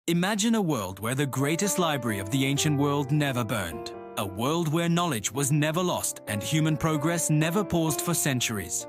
Imagine a world where the greatest library of the ancient world never burned. A world where knowledge was never lost and human progress never paused for centuries.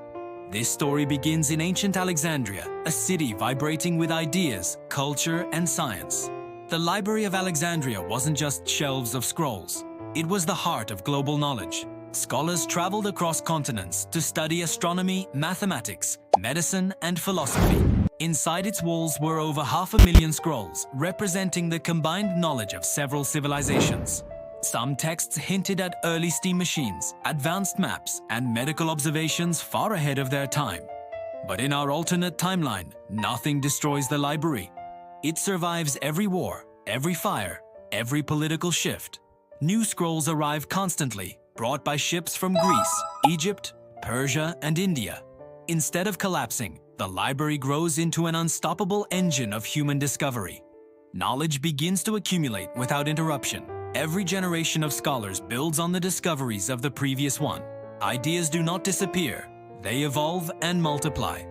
This story begins in ancient Alexandria, a city vibrating with ideas, culture, and science. The Library of Alexandria wasn't just shelves of scrolls. It was the heart of global knowledge. Scholars traveled across continents to study astronomy, mathematics, medicine, and philosophy. Inside its walls were over 500,000 scrolls, representing the combined knowledge of several civilizations. Some texts hinted at early steam machines, advanced maps, and medical observations far ahead of their time. But in our alternate timeline, nothing destroys the library. It survives every war, every fire, every political shift. New scrolls arrive constantly, brought by ships from Greece, Egypt, Persia, and India. Instead of collapsing, the library grows into an unstoppable engine of human discovery. Knowledge begins to accumulate without interruption. Every generation of scholars builds on the discoveries of the previous one. Ideas do not disappear, they evolve and multiply.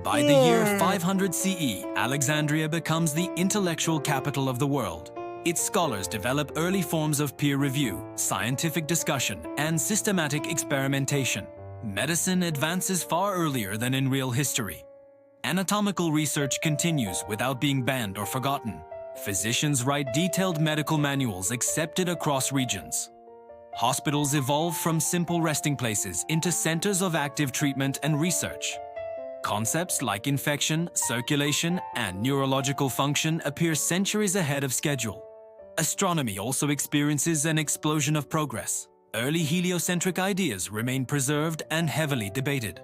By the year 500 CE, Alexandria becomes the intellectual capital of the world. Its scholars develop early forms of peer review, scientific discussion, and systematic experimentation. Medicine advances far earlier than in real history. Anatomical research continues without being banned or forgotten. Physicians write detailed medical manuals accepted across regions. Hospitals evolve from simple resting places into centers of active treatment and research. Concepts like infection, circulation, and neurological function appear centuries ahead of schedule. Astronomy also experiences an explosion of progress. Early heliocentric ideas remain preserved and heavily debated.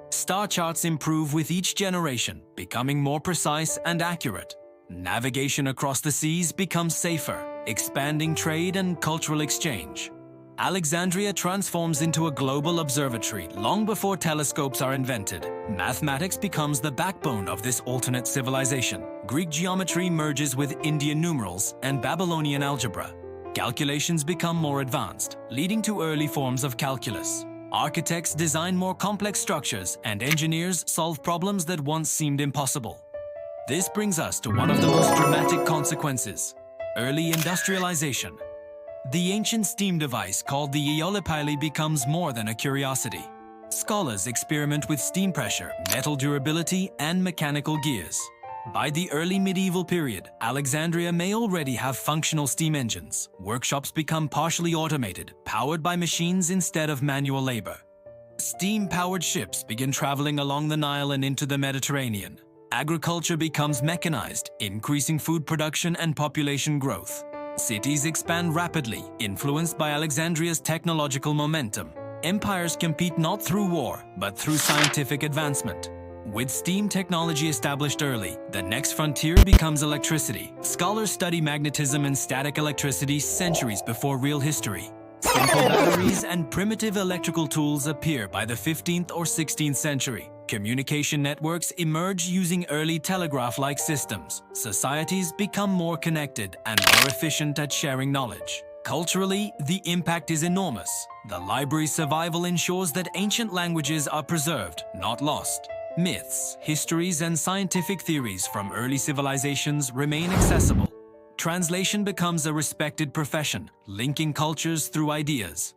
Star charts improve with each generation, becoming more precise and accurate. Navigation across the seas becomes safer, expanding trade and cultural exchange. Alexandria transforms into a global observatory long before telescopes are invented. Mathematics becomes the backbone of this alternate civilization. Greek geometry merges with Indian numerals and Babylonian algebra. Calculations become more advanced, leading to early forms of calculus. Architects design more complex structures, and engineers solve problems that once seemed impossible. This brings us to one of the most dramatic consequences: early industrialization. The ancient steam device called the eolipile becomes more than a curiosity. Scholars experiment with steam pressure, metal durability, and mechanical gears. By the early medieval period, Alexandria may already have functional steam engines. Workshops become partially automated, powered by machines instead of manual labor. Steam-powered ships begin traveling along the Nile and into the Mediterranean. Agriculture becomes mechanized, increasing food production and population growth. Cities expand rapidly, influenced by Alexandria's technological momentum. Empires compete not through war, but through scientific advancement. With steam technology established early, the next frontier becomes electricity. Scholars study magnetism and static electricity centuries before real history. Simple batteries and primitive electrical tools appear by the 15th or 16th century. Communication networks emerge using early telegraph-like systems. Societies become more connected and more efficient at sharing knowledge. Culturally, the impact is enormous. The library's survival ensures that ancient languages are preserved, not lost. Myths, histories, and scientific theories from early civilizations remain accessible. Translation becomes a respected profession, linking cultures through ideas.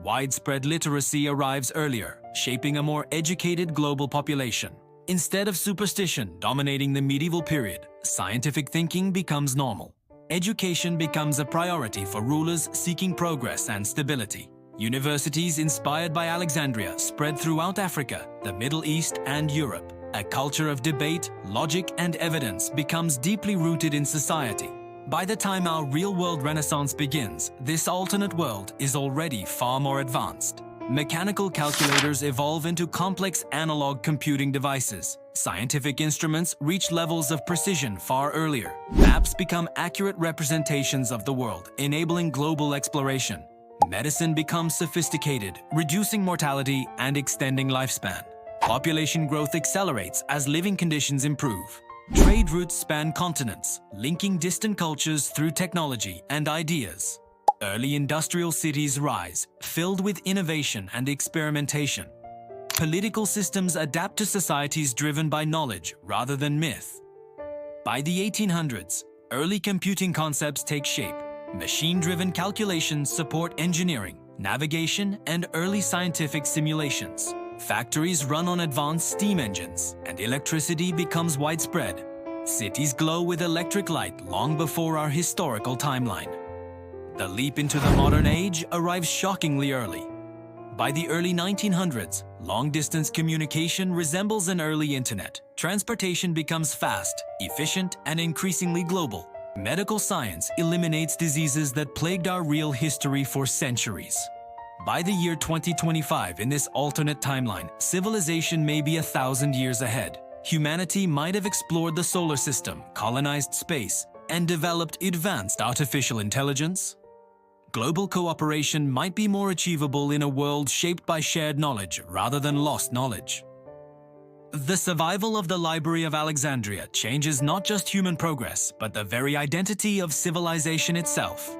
Widespread literacy arrives earlier, shaping a more educated global population. Instead of superstition dominating the medieval period, scientific thinking becomes normal. Education becomes a priority for rulers seeking progress and stability. Universities inspired by Alexandria spread throughout Africa, the Middle East, and Europe. A culture of debate, logic, and evidence becomes deeply rooted in society. By the time our real-world renaissance begins, this alternate world is already far more advanced. Mechanical calculators evolve into complex analog computing devices. Scientific instruments reach levels of precision far earlier. Maps become accurate representations of the world, enabling global exploration. Medicine becomes sophisticated, reducing mortality and extending lifespan. Population growth accelerates as living conditions improve. Trade routes span continents, linking distant cultures through technology and ideas. Early industrial cities rise, filled with innovation and experimentation. Political systems adapt to societies driven by knowledge rather than myth. By the 1800s, Early computing concepts take shape. Machine-driven calculations support engineering, navigation, and early scientific simulations. Factories run on advanced steam engines, and electricity becomes widespread. Cities glow with electric light long before our historical timeline. The leap into the modern age arrives shockingly early. By the early 1900s, long-distance communication resembles an early internet. Transportation becomes fast, efficient, and increasingly global. Medical science eliminates diseases that plagued our real history for centuries. By the year 2025, in this alternate timeline, civilization may be 1,000 years ahead. Humanity might have explored the solar system, colonized space, and developed advanced artificial intelligence. Global cooperation might be more achievable in a world shaped by shared knowledge rather than lost knowledge. The survival of the Library of Alexandria changes not just human progress, but the very identity of civilization itself.